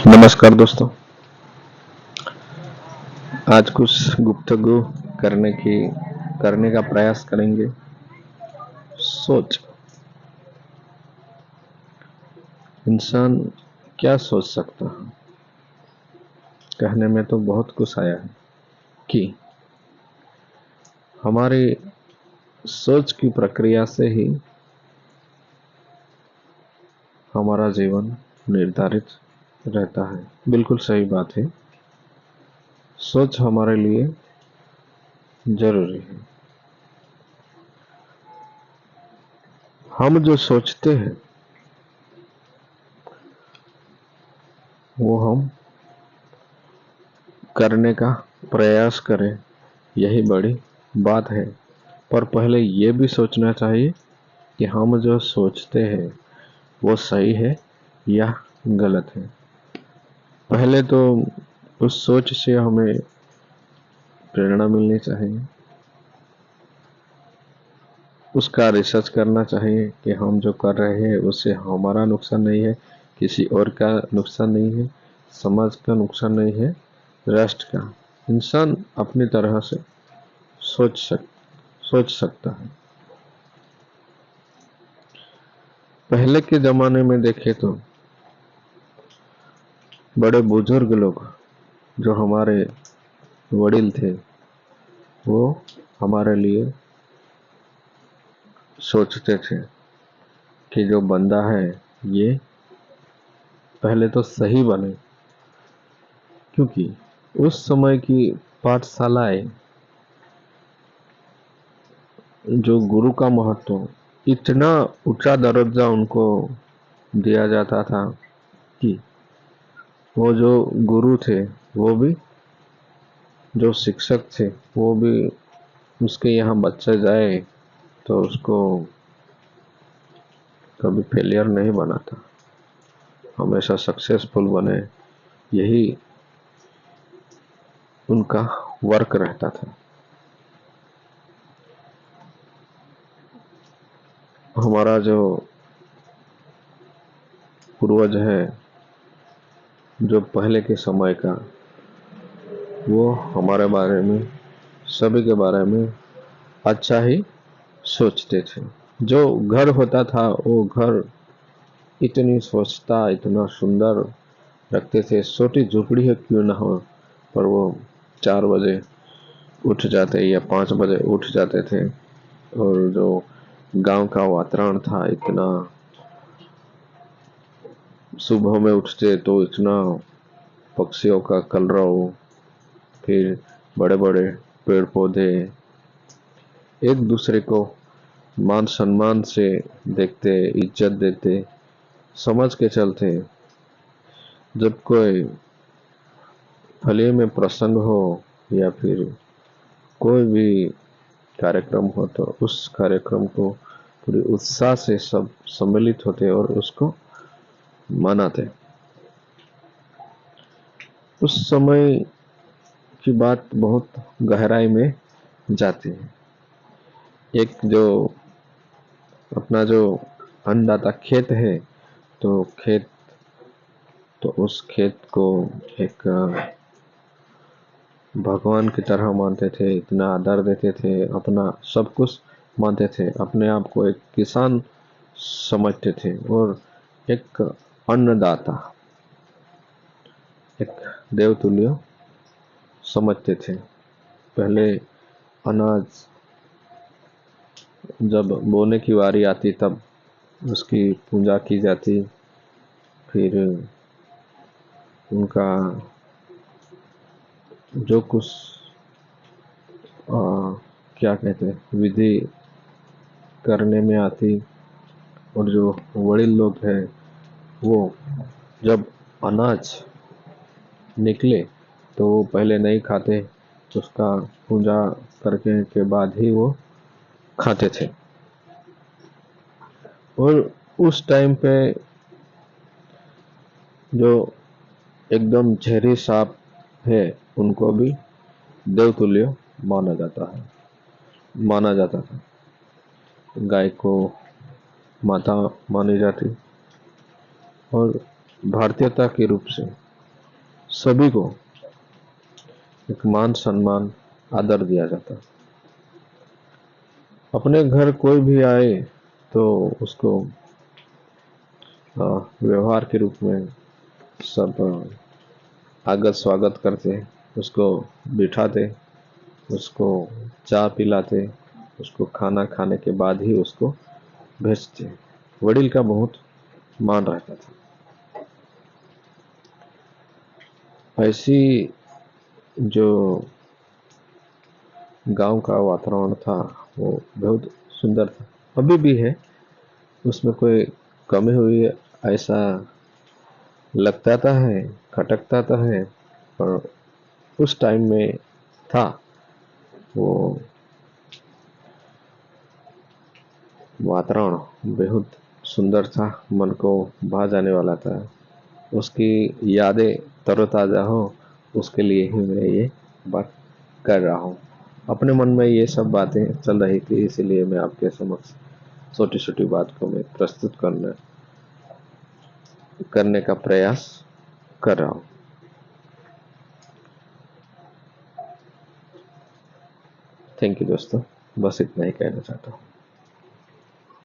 नमस्कार दोस्तों। आज कुछ गुफ्तगू करने का प्रयास करेंगे। सोच, इंसान क्या सोच सकता है? कहने में तो बहुत कुछ आया है कि हमारी सोच की प्रक्रिया से ही हमारा जीवन निर्धारित रहता है। बिल्कुल सही बात है। सोच हमारे लिए जरूरी है। हम जो सोचते हैं वो हम करने का प्रयास करें, यही बड़ी बात है। पर पहले ये भी सोचना चाहिए कि हम जो सोचते हैं वो सही है या गलत है। पहले तो उस सोच से हमें प्रेरणा मिलनी चाहिए, उसका रिसर्च करना चाहिए कि हम जो कर रहे हैं उससे हमारा नुकसान नहीं है, किसी और का नुकसान नहीं है, समाज का नुकसान नहीं है, राष्ट्र का। इंसान अपनी तरह से सोच सकता है। पहले के जमाने में देखें तो बड़े बुजुर्ग लोग जो हमारे वडील थे वो हमारे लिए सोचते थे कि जो बंदा है ये पहले तो सही बने, क्योंकि उस समय की पाठशालाएं, जो गुरु का महत्व, इतना ऊंचा दर्जा उनको दिया जाता था कि वो जो गुरु थे वो भी, जो शिक्षक थे वो भी, उसके यहाँ बच्चा जाए तो उसको कभी फेलियर नहीं बनाता, हमेशा सक्सेसफुल बने, यही उनका वर्क रहता था। हमारा जो पूर्वज है, जो पहले के समय का, वो हमारे बारे में, सभी के बारे में अच्छा ही सोचते थे। जो घर होता था वो घर इतनी स्वच्छता, इतना सुंदर रखते थे। छोटी झोपड़ी है क्यों ना हो, पर वो 4 बजे उठ जाते या 5 बजे उठ जाते थे। और जो गांव का वातावरण था, इतना सुबह में उठते तो इतना पक्षियों का कलरव, फिर बड़े बड़े पेड़ पौधे, एक दूसरे को मान सम्मान से देखते, इज्जत देते, समझ के चलते। जब कोई फली में प्रसंग हो या फिर कोई भी कार्यक्रम हो तो उस कार्यक्रम को पूरी उत्साह से सब सम्मिलित होते और उसको मनाते। उस समय की बात बहुत गहराई में जाती है। एक जो अपना जो अन्नदाता खेत है, तो उस खेत को एक भगवान की तरह मानते थे, इतना आदर देते थे, अपना सब कुछ मानते थे, अपने आप को एक किसान समझते थे और एक अन्नदाता, एक देवतुल्य समझते थे। पहले अनाज जब बोने की बारी आती तब उसकी पूजा की जाती, फिर उनका जो कुछ क्या कहते हैं विधि करने में आती। और जो वड़ील लोग हैं वो जब अनाज निकले तो वो पहले नहीं खाते, उसका पूजा करके के बाद ही वो खाते थे। और उस टाइम पे जो एकदम झेरी सांप है उनको भी देवतुल्य माना जाता था। गाय को माता मानी जाती और भारतीयता के रूप से सभी को एक मान सम्मान आदर दिया जाता। अपने घर कोई भी आए तो उसको व्यवहार के रूप में सब आगत स्वागत करते, उसको बिठाते, उसको चाय पिलाते, उसको खाना खाने के बाद ही उसको भेजते। वडील का बहुत मान रहता था। ऐसी जो गांव का वातावरण था वो बहुत सुंदर था, अभी भी है, उसमें कोई कमी हुई है ऐसा लगता तो है, खटकता तो है, पर उस टाइम में था वो वातावरण बेहद सुंदर था, मन को भा जाने वाला था। उसकी यादें तरोताज़ा हो, उसके लिए ही मैं ये बात कर रहा हूँ। अपने मन में ये सब बातें चल रही थी, इसीलिए मैं आपके समक्ष छोटी-छोटी बात को मैं प्रस्तुत करने का प्रयास कर रहा हूँ। थैंक यू दोस्तों, बस इतना ही कहना चाहता हूँ।